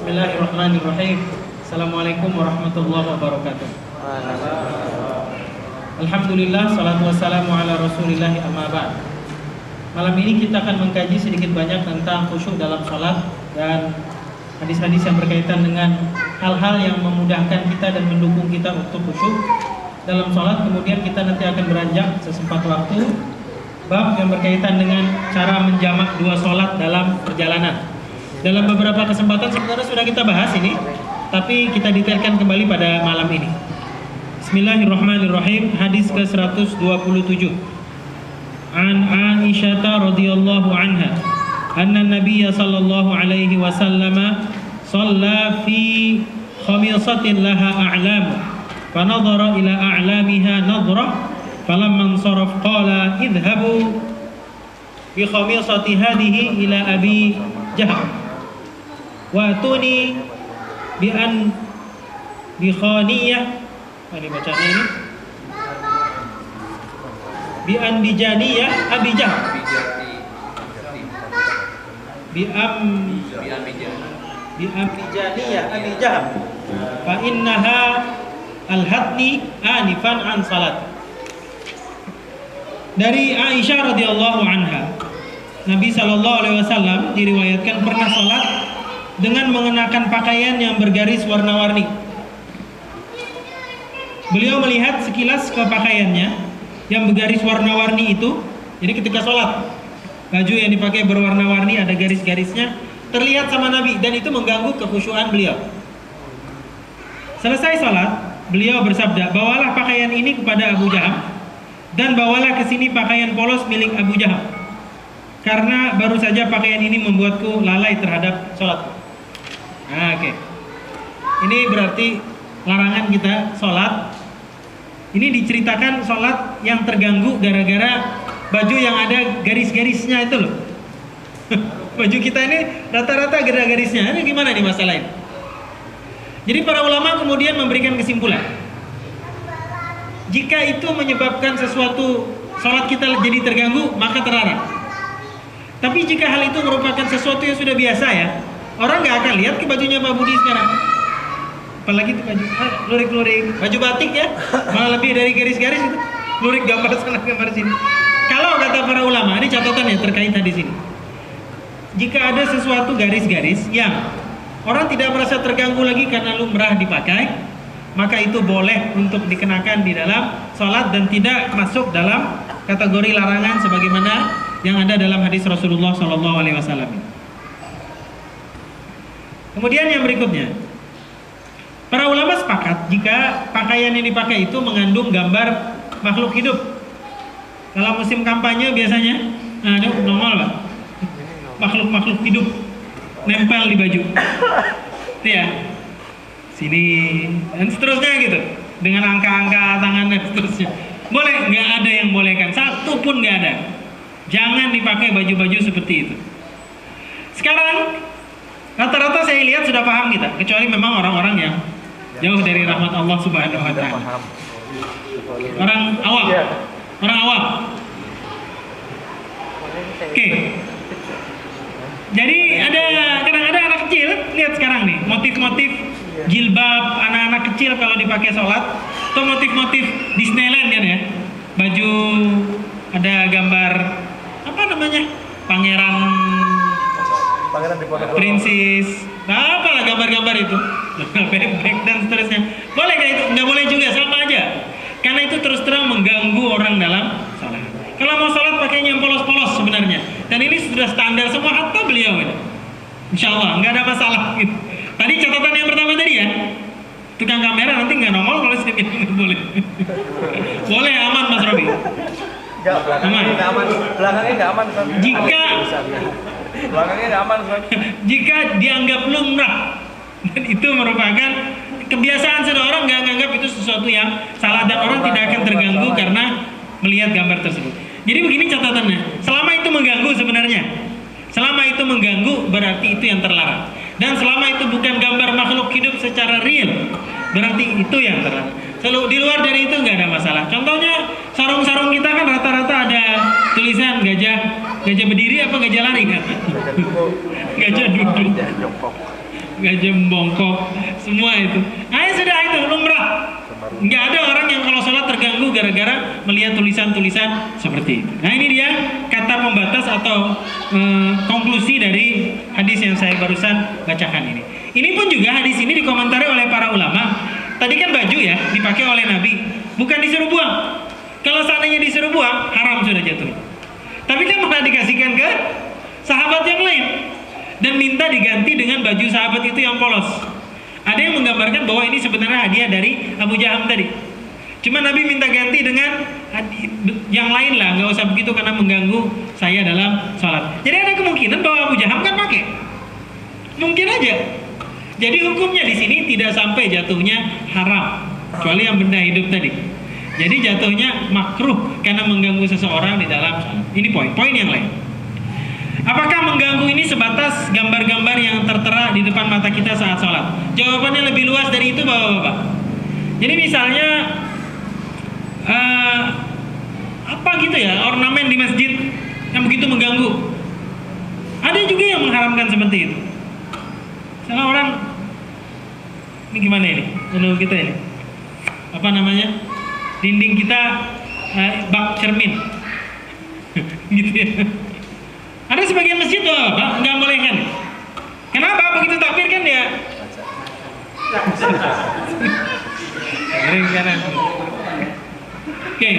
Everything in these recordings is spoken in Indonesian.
Bismillahirrahmanirrahim. Assalamualaikum warahmatullahi wabarakatuh. Alhamdulillah, salatu wassalamu ala rasulillah, amma ba'd. Malam ini kita akan mengkaji sedikit banyak tentang khusyuk dalam sholat dan hadis-hadis yang berkaitan dengan hal-hal yang memudahkan kita dan mendukung kita untuk khusyuk dalam sholat. Kemudian kita nanti akan beranjak sesempat waktu bab yang berkaitan dengan cara menjamak dua sholat dalam perjalanan. Dalam beberapa kesempatan sebenarnya sudah kita bahas ini, tapi kita detailkan kembali pada malam ini. Bismillahirrahmanirrahim. Hadis ke-127. An Aisyah radhiyallahu anha anna Nabiy sallallahu alaihi wasallam shalla fi khamisatin laha a'lam fa nadhara ila a'lamiha nadhra falamma ansaraf qala idhhabu bi khamisati hadhihi ila Abi Jahl wa atuni bi khaniyah. Ini bacanya ini bi anbijaniyah Abi Jahl bi anbijaniyah Abi Jahl fa innaha alhatni anifan an salat. Dari Aisyah radhiyallahu anha, Nabi sallallahu alaihi wasallam diriwayatkan pernah salat dengan mengenakan pakaian yang bergaris warna-warni. Beliau melihat sekilas ke pakaiannya yang bergaris warna-warni itu. Jadi ketika sholat, baju yang dipakai berwarna-warni ada garis-garisnya terlihat sama Nabi, dan itu mengganggu kekhusyuan beliau. Selesai sholat, beliau bersabda, bawalah pakaian ini kepada Abu Jaham dan bawalah ke sini pakaian polos milik Abu Jaham, karena baru saja pakaian ini membuatku lalai terhadap sholat. Oke. Ini berarti larangan kita sholat. Ini diceritakan sholat yang terganggu gara-gara baju yang ada garis-garisnya itu loh. Baju kita ini rata-rata garis-garisnya. Ini gimana nih masalahnya? Jadi para ulama kemudian memberikan kesimpulan, jika itu menyebabkan sesuatu sholat kita jadi terganggu, maka terlarang. Tapi jika hal itu merupakan sesuatu yang sudah biasa ya, orang nggak akan lihat ke bajunya Pak Budi sekarang. Apalagi itu baju lurik-lurik, baju batik ya, malah lebih dari garis-garis itu, lurik gambar sana gambar sini. Kalau kata para ulama, ini catatan ya terkait hadis ini. Jika ada sesuatu garis-garis yang orang tidak merasa terganggu lagi karena lumrah dipakai, maka itu boleh untuk dikenakan di dalam sholat dan tidak masuk dalam kategori larangan sebagaimana yang ada dalam hadis Rasulullah SAW. Kemudian yang berikutnya, para ulama sepakat jika pakaian yang dipakai itu mengandung gambar makhluk hidup. Kalau musim kampanye biasanya ada normal Pak, makhluk-makhluk hidup nempel di baju itu ya, sini dan seterusnya gitu, dengan angka-angka tangan dan seterusnya. Boleh, nggak ada yang bolehkan, satu pun nggak ada. Jangan dipakai baju-baju seperti itu. Sekarang rata-rata saya lihat sudah paham kita, kecuali memang orang-orang yang jauh dari rahmat Allah Subhanahu wa Ta'ala. Orang awam. Orang awam. Oke. Jadi kadang-kadang anak kecil, lihat sekarang nih, motif-motif jilbab anak-anak kecil kalau dipakai sholat, atau motif-motif Disneyland kan ya. Baju ada gambar apa namanya? Pangeran Princess, nah apalah gambar-gambar itu, bebek dan seterusnya. Boleh nggak itu? Nggak boleh juga, sama aja. Karena itu terus terang mengganggu orang dalam sholat. Kalau mau sholat pakainya yang polos-polos sebenarnya. Dan ini sudah standar semua, hatta beliau ini. Insya Allah nggak ada masalah. Gitu. Tadi catatan yang pertama tadi ya, tukang kamera nanti nggak nongol kalau sedikit nggak boleh. Boleh, aman Mas Robi. Belakangnya nggak aman. Belakangnya nggak aman. Jika dianggap lumrah dan itu merupakan kebiasaan seseorang, nggak menganggap itu sesuatu yang salah dan orang tidak akan terganggu karena melihat gambar tersebut. Jadi begini catatannya, selama itu mengganggu sebenarnya, selama itu mengganggu berarti itu yang terlarang. Dan selama itu bukan gambar makhluk hidup secara real, berarti itu yang terlarang. Selalu di luar dari itu nggak ada masalah. Contohnya sarung-sarung kita kan rata-rata ada tulisan gajah berdiri apa gajah lari kan? Gajah duduk. gajah membongkok, semua itu. Nah, sudah itu lumrah. Nggak ada orang yang kalau sholat terganggu gara-gara melihat tulisan-tulisan seperti itu. Nah, ini dia kata pembatas atau konklusi dari hadis yang saya barusan bacakan ini. Ini pun juga hadis ini dikomentari oleh para ulama. Tadi kan baju ya dipakai oleh Nabi, bukan disuruh buang. Kalau seandainya disuruh buang, haram sudah jatuh. Tapi kan malah dikasihkan ke sahabat yang lain dan minta diganti dengan baju sahabat itu yang polos. Ada yang menggambarkan bahwa ini sebenarnya hadiah dari Abu Jaham tadi. Cuma Nabi minta ganti dengan yang lain lah, nggak usah begitu karena mengganggu saya dalam sholat. Jadi ada kemungkinan bahwa Abu Jaham kan pakai, mungkin aja. Jadi hukumnya di sini tidak sampai jatuhnya haram, kecuali yang benda hidup tadi. Jadi jatuhnya makruh karena mengganggu seseorang di dalam sholat. Ini poin yang lain. Apakah mengganggu ini sebatas gambar-gambar yang tertera di depan mata kita saat sholat? Jawabannya lebih luas dari itu, Bapak-bapak. Jadi misalnya apa gitu ya, ornamen di masjid yang begitu mengganggu. Ada juga yang mengharamkan seperti itu. Misalnya orang, ini gimana ini? Menurut kita ini, apa namanya? Dinding kita bak cermin, gitu ya. Ada sebagian masjid Pak nggak boleh kan? Kenapa? Begitu takbir kan ya? Oke.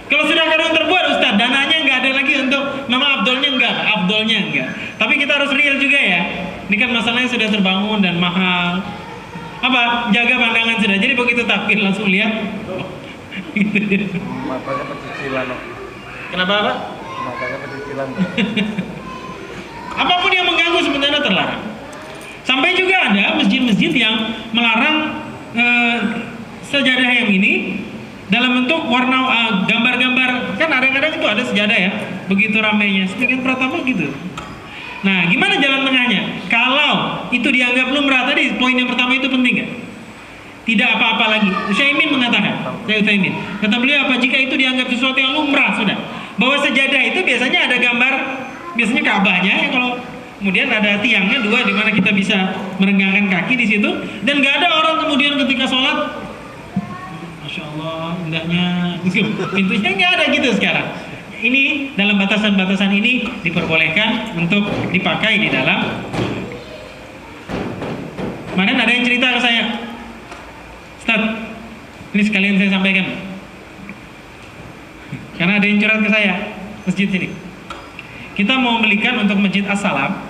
Kalau sudah kadang terbuat Ustaz, dananya nggak ada lagi untuk nama abdolnya enggak. Tapi kita harus real juga ya. Ini kan masalahnya sudah terbangun dan mahal. Apa? Jaga pandangan sudah. Jadi begitu takbir langsung lihat. Matanya pecicilan. Kenapa Pak? Matanya pecicilan. Apapun yang mengganggu sebenarnya terlarang. Sampai juga ada masjid-masjid yang melarang sejadah yang ini dalam bentuk warna gambar-gambar. Kan kadang-kadang itu ada sejadah ya, begitu ramainya. Sebagian pertama gitu. Nah, gimana jalan tengahnya? Kalau itu dianggap lumrah tadi, poin yang pertama itu penting nggak? Tidak apa-apa lagi. Utsaimin mengatakan, kata beliau apa? Jika itu dianggap sesuatu yang lumrah sudah. Bahwa sejadah itu biasanya ada gambar, biasanya Ka'bahnya ya, kalau kemudian ada tiangnya dua di mana kita bisa merenggangkan kaki di situ, dan nggak ada orang kemudian ketika sholat, Masya Allah indahnya, pintunya nggak ada gitu sekarang. Ini dalam batasan-batasan ini diperbolehkan untuk dipakai di dalam. Kemarin ada yang cerita ke saya, Ustaz, ini sekalian saya sampaikan, karena ada yang curhat ke saya, masjid sini. Kita mau belikan untuk Masjid As-Salam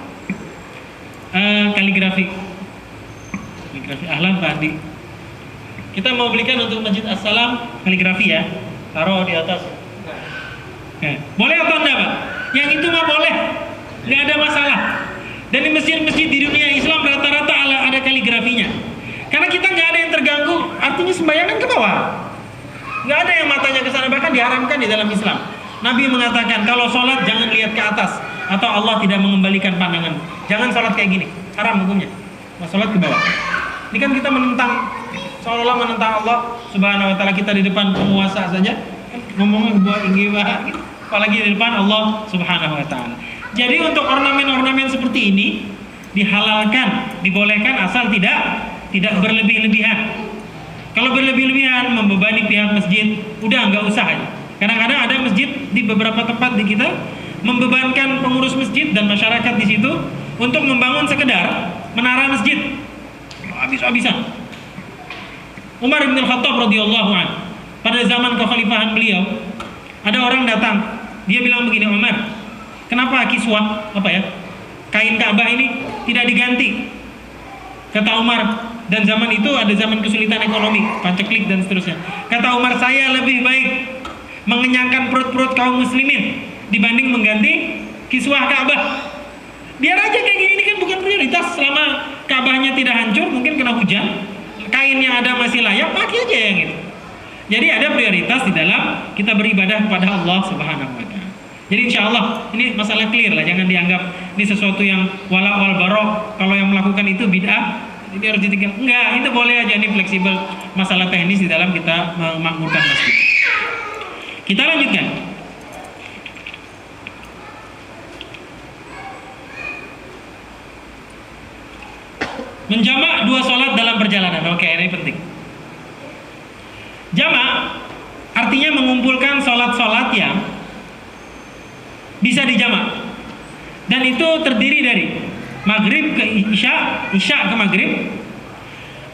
kaligrafi ahlan Pak Andi. Kita mau belikan untuk Masjid As-Salam kaligrafi ya, taruh di atas. Boleh atau enggak Pak? Yang itu mah boleh, nggak ada masalah. Dan di masjid-masjid di dunia Islam rata-rata ada kaligrafinya. Karena kita nggak ada yang terganggu, artinya sembayangan ke bawah. Nggak ada yang matanya ke sana, bahkan diharamkan di dalam Islam. Nabi mengatakan kalau sholat jangan lihat ke atas, atau Allah tidak mengembalikan pandangan. Jangan sholat kayak gini, haram hukumnya. Mau sholat ke bawah. Ini kan kita menentang, seolah-olah menentang Allah Subhanahu Wa Taala. Kita di depan penguasa saja ngomongnya buat tinggi banget, apalagi di depan Allah Subhanahu Wa Taala. Jadi untuk ornamen-ornamen seperti ini dihalalkan, dibolehkan asal tidak berlebih-lebihan. Kalau berlebih-lebihan membebani pihak masjid, udah nggak usah aja. Kadang-kadang ada masjid di beberapa tempat di kita membebankan pengurus masjid dan masyarakat di situ untuk membangun sekedar menara masjid. Habis-habisan. Umar bin Khattab radhiyallahu anhu, pada zaman kekhalifahan beliau, ada orang datang, dia bilang begini, Umar, kenapa kiswah kain Ka'bah ini tidak diganti? Kata Umar, dan zaman itu ada zaman kesulitan ekonomi, paceklik dan seterusnya. Kata Umar, saya lebih baik mengenyangkan perut-perut kaum muslimin dibanding mengganti kiswah Ka'bah. Biar aja kayak gini, ini kan bukan prioritas. Selama Ka'bahnya tidak hancur, mungkin kena hujan, kain yang ada masih layak, pakai aja yang itu. Jadi ada prioritas di dalam kita beribadah kepada Allah Subhanahu Wa Taala. Jadi insya Allah ini masalah clear lah, jangan dianggap ini sesuatu yang wala wal barok. Kalau yang melakukan itu bid'ah, ini harus ditinggal. Enggak, itu boleh aja, ini fleksibel. Masalah teknis di dalam kita memakmurkan masjid. Kita lanjutkan. Menjamak dua sholat dalam perjalanan. Oke, ini penting. Jamak artinya mengumpulkan sholat-sholat yang bisa dijamak. Dan itu terdiri dari maghrib ke isya, isya ke maghrib,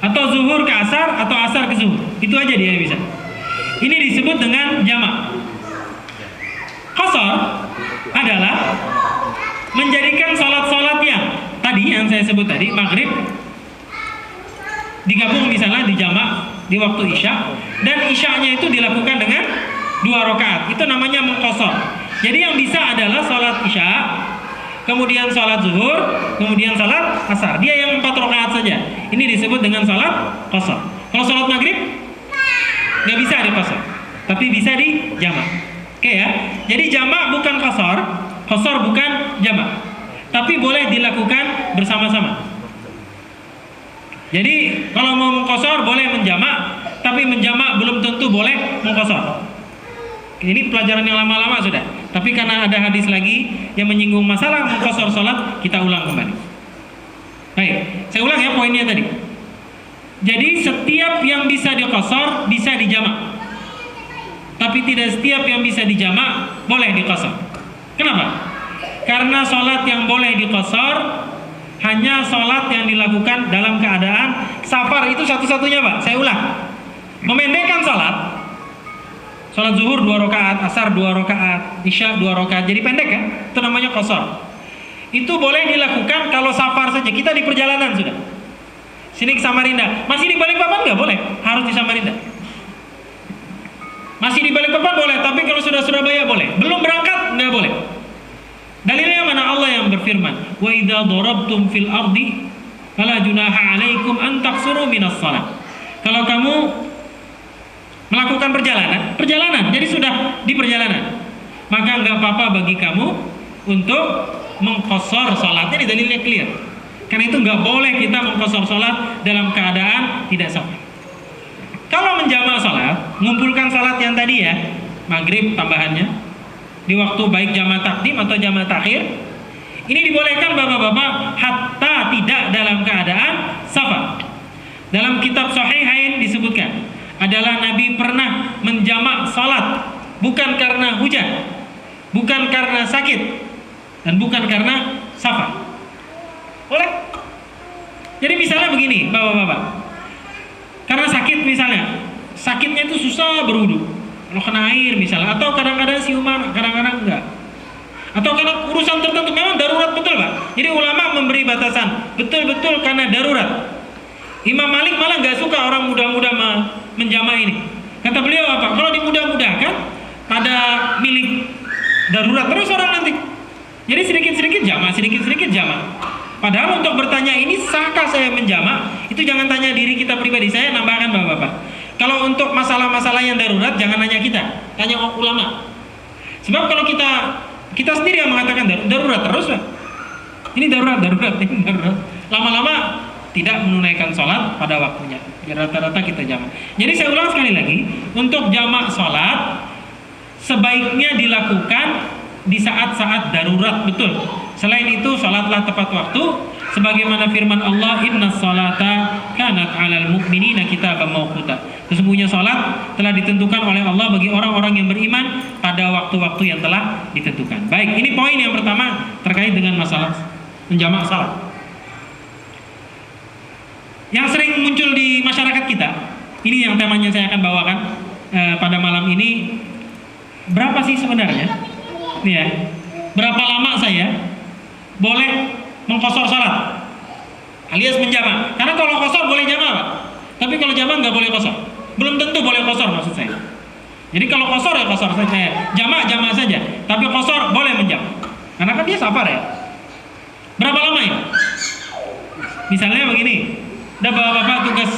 atau zuhur ke asar, atau asar ke zuhur. Itu aja dia bisa. Ini disebut dengan jamak. Qasar adalah menjadikan sholat-sholat yang tadi yang saya sebut tadi, maghrib digabung misalnya di jamak di waktu isya, dan isyanya itu dilakukan dengan 2 rakaat. Itu namanya mengqasar. Jadi yang bisa adalah sholat isya, kemudian sholat zuhur, kemudian sholat asar. Dia yang 4 rakaat saja. Ini disebut dengan sholat qasar. Kalau sholat maghrib nggak bisa di qasar, tapi bisa di jamak. Oke ya. Jadi jamak bukan qasar, qasar bukan jamak, tapi boleh dilakukan bersama-sama. Jadi kalau mau mengqasar boleh menjamak, tapi menjamak belum tentu boleh mengqasar. Ini pelajaran yang lama-lama sudah. Tapi karena ada hadis lagi yang menyinggung masalah mengqasar sholat, kita ulang kembali. Baik, saya ulang ya poinnya tadi. Jadi setiap yang bisa diqasar bisa dijamak, tapi tidak setiap yang bisa dijamak boleh diqasar. Kenapa? Karena sholat yang boleh diqasar hanya sholat yang dilakukan dalam keadaan safar. Itu satu-satunya Pak. Saya ulang. Memendekkan sholat. Sholat zuhur 2 rakaat, asar 2 rakaat, isya 2 rakaat. Jadi pendek kan? Itu namanya qasar. Itu boleh dilakukan kalau safar saja. Kita di perjalanan sudah. Sini ke Samarinda. Masih di Balikpapan nggak boleh? Harus di Samarinda. Masih di Balikpapan boleh, tapi kalau sudah Surabaya boleh. Belum berangkat nggak boleh. Dalilnya mana? Allah yang berfirman, wa idza darabtum fil ardi fala junaha 'alaikum an taqsuru minas shalah. Kalau kamu melakukan perjalanan, jadi sudah di perjalanan, maka enggak apa-apa bagi kamu untuk mengqasar salatnya. Di dalilnya clear. Karena itu enggak boleh kita mengqasar salat dalam keadaan tidak safar. Kalau menjamak salat, mengumpulkan salat yang tadi ya, maghrib tambahannya di waktu baik jamak takdim atau jamak takhir, ini dibolehkan bapak-bapak hatta tidak dalam keadaan safar. Dalam kitab Sahihain disebutkan adalah Nabi pernah menjamak salat bukan karena hujan, bukan karena sakit, dan bukan karena safar. Boleh. Jadi misalnya begini bapak-bapak, karena sakit misalnya, sakitnya itu susah berwudu kalau kena air misalnya, atau kadang-kadang siuman, kadang-kadang enggak, atau karena urusan tertentu memang darurat betul Pak. Jadi ulama memberi batasan betul-betul karena darurat. Imam Malik malah nggak suka orang muda-muda menjamak ini. Kata beliau apa? Kalau dimudah-mudahkan pada milik darurat terus orang nanti. Jadi sedikit-sedikit jamak, sedikit-sedikit jamak. Padahal untuk bertanya ini sahkah saya menjamak, itu jangan tanya diri kita pribadi. Saya nambahkan bapak-bapak, kalau untuk masalah-masalah yang darurat jangan nanya kita, tanya ulama. Sebab kalau kita sendiri yang mengatakan darurat terus lah. Ini darurat, ini darurat. Lama-lama tidak menunaikan sholat pada waktunya. Rata-rata kita jamak. Jadi saya ulang sekali lagi, untuk jamak sholat sebaiknya dilakukan di saat-saat darurat betul. Selain itu sholatlah tepat waktu, sebagaimana firman Allah, innas sholata kanat 'alal mu'minina kitaban mawquta. Sesungguhnya sholat telah ditentukan oleh Allah bagi orang-orang yang beriman pada waktu-waktu yang telah ditentukan. Baik, ini poin yang pertama terkait dengan masalah menjamak salat. Yang sering muncul di masyarakat kita, ini yang temanya saya akan bawakan pada malam ini. Berapa sih sebenarnya? Nih ya, berapa lama saya boleh mengqasar salat alias menjamak? Karena kalau qasar boleh jamak Pak, tapi kalau jamak nggak boleh qasar. Belum tentu boleh qasar maksud saya. Jadi kalau qasar ya qasar saja, jamak saja. Tapi qasar boleh menjamak, karena kan dia safar ya. Berapa lama ya? Misalnya begini, ada bapak-bapak tugas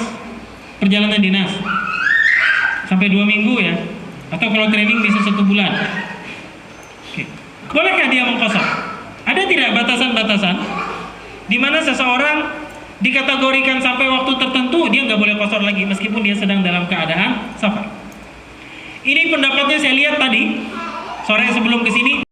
perjalanan dinas sampai 2 minggu ya, atau kalau training bisa 1 bulan. Oke. Bolehkah dia mengqasar? Ada tidak batasan-batasan di mana seseorang dikategorikan sampai waktu tertentu dia nggak boleh qasar lagi meskipun dia sedang dalam keadaan safar? Ini pendapatnya saya lihat tadi sore sebelum kesini.